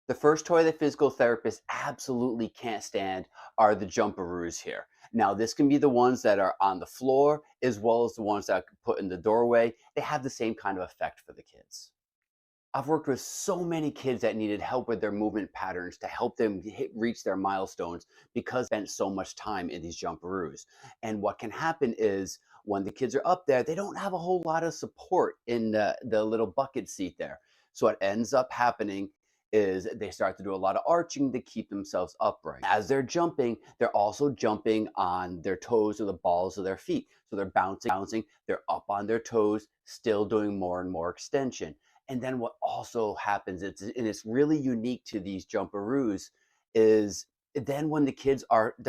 The first toy that physical therapists absolutely can't stand are the Jumparoos here. Now, this can be the ones that are on the floor as well as the ones that are put in the doorway. They have the same kind of effect for the kids. I've worked with so many kids that needed help with their movement patterns to help them reach their milestones because they spent so much time in these Jumparoos. And what can happen is when the kids are up there, they don't have a whole lot of support in the little bucket seat there. So what ends up happening is they start to do a lot of arching to keep themselves upright. As they're jumping, they're also jumping on their toes or the balls of their feet. So they're bouncing, they're up on their toes, still doing more and more extension. And then what also happens, and it's really unique to these Jumparoos, is then when the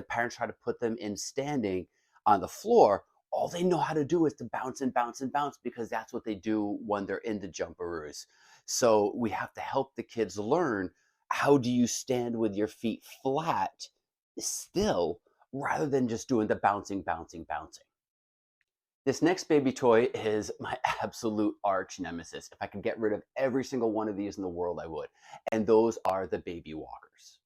parents try to put them in standing on the floor, all they know how to do is to bounce and bounce and bounce because that's what they do when they're in the Jumparoos. So we have to help the kids learn how do you stand with your feet flat still rather than just doing the bouncing, bouncing, bouncing. This next baby toy is my absolute arch nemesis. If I could get rid of every single one of these in the world, I would. And those are the baby walkers.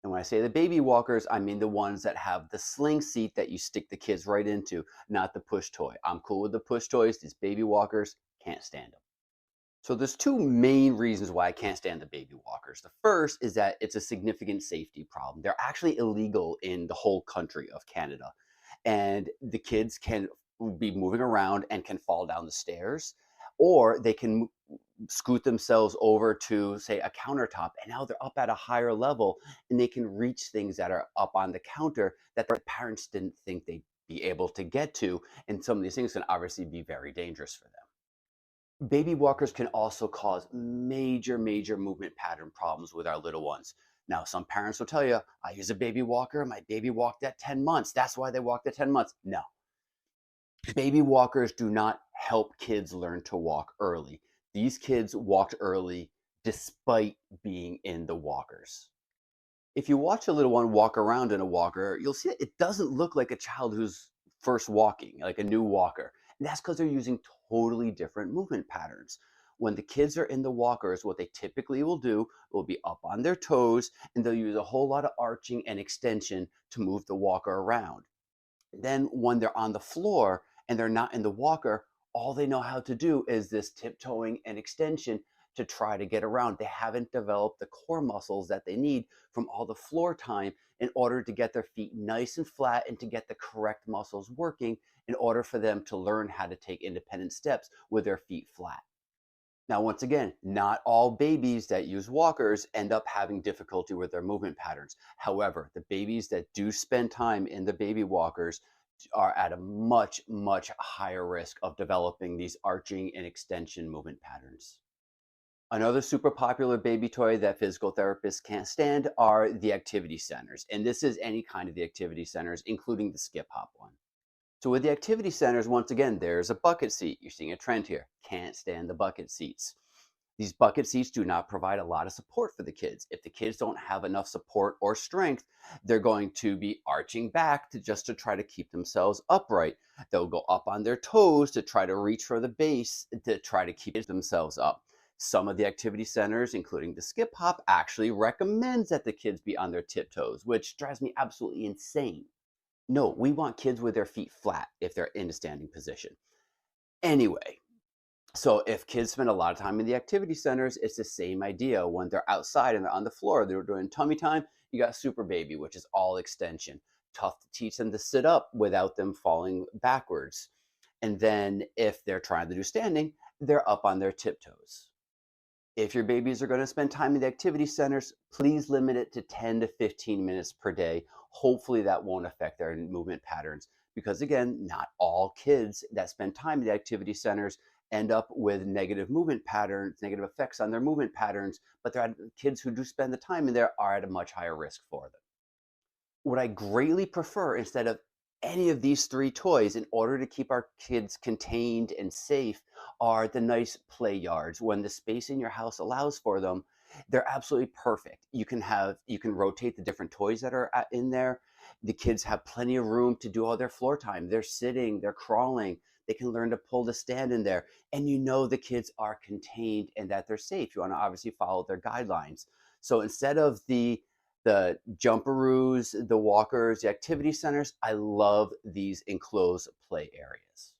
And when I say the baby walkers, I mean the ones that have the sling seat that you stick the kids right into, not the push toy. I'm cool with the push toys. These baby walkers, can't stand them. So there's two main reasons why I can't stand the baby walkers. The first is that it's a significant safety problem. They're actually illegal in the whole country of Canada. And the kids can be moving around and can fall down the stairs, or they can scoot themselves over to, say, a countertop. And now they're up at a higher level and they can reach things that are up on the counter that their parents didn't think they'd be able to get to. And some of these things can obviously be very dangerous for them. Baby walkers can also cause major, major movement pattern problems with our little ones. Now, some parents will tell you, I use a baby walker. My baby walked at 10 months. That's why they walked at 10 months. No, baby walkers do not help kids learn to walk early. These kids walked early despite being in the walkers. If you watch a little one walk around in a walker, you'll see it doesn't look like a child who's first walking, like a new walker. And that's because they're using totally different movement patterns. When the kids are in the walkers, what they typically will do will be up on their toes and they'll use a whole lot of arching and extension to move the walker around. Then when they're on the floor and they're not in the walker, all they know how to do is this tiptoeing and extension to try to get around. They haven't developed the core muscles that they need from all the floor time in order to get their feet nice and flat and to get the correct muscles working in order for them to learn how to take independent steps with their feet flat. Now, once again, not all babies that use walkers end up having difficulty with their movement patterns. However, the babies that do spend time in the baby walkers are at a much, much higher risk of developing these arching and extension movement patterns. Another super popular baby toy that physical therapists can't stand are the activity centers. And this is any kind of the activity centers, including the skip hop one. So with the activity centers, once again, there's a bucket seat. You're seeing a trend here. Can't stand the bucket seats. These bucket seats do not provide a lot of support for the kids. If the kids don't have enough support or strength, they're going to be arching back to try to keep themselves upright. They'll go up on their toes to try to reach for the base to try to keep themselves up. Some of the activity centers, including the skip hop, actually recommends that the kids be on their tiptoes, which drives me absolutely insane. No, we want kids with their feet flat if they're in a standing position. Anyway, so if kids spend a lot of time in the activity centers, it's the same idea. When they're outside and they're on the floor, they're doing tummy time, you got super baby, which is all extension. Tough to teach them to sit up without them falling backwards. And then if they're trying to do standing, they're up on their tiptoes. If your babies are going to spend time in the activity centers, please limit it to 10 to 15 minutes per day. Hopefully that won't affect their movement patterns because again, not all kids that spend time in the activity centers end up with negative movement patterns, negative effects on their movement patterns, but kids who do spend the time in there are at a much higher risk for them. What I greatly prefer instead of any of these three toys in order to keep our kids contained and safe are the nice play yards. When the space in your house allows for them, they're absolutely perfect. You can rotate the different toys that are in there. The kids have plenty of room to do all their floor time. They're sitting, they're crawling, They can learn to pull the stand in there. And you know the kids are contained and that they're safe. You want to obviously follow their guidelines. So instead of the jumperoos, the walkers, the activity centers, I love these enclosed play areas.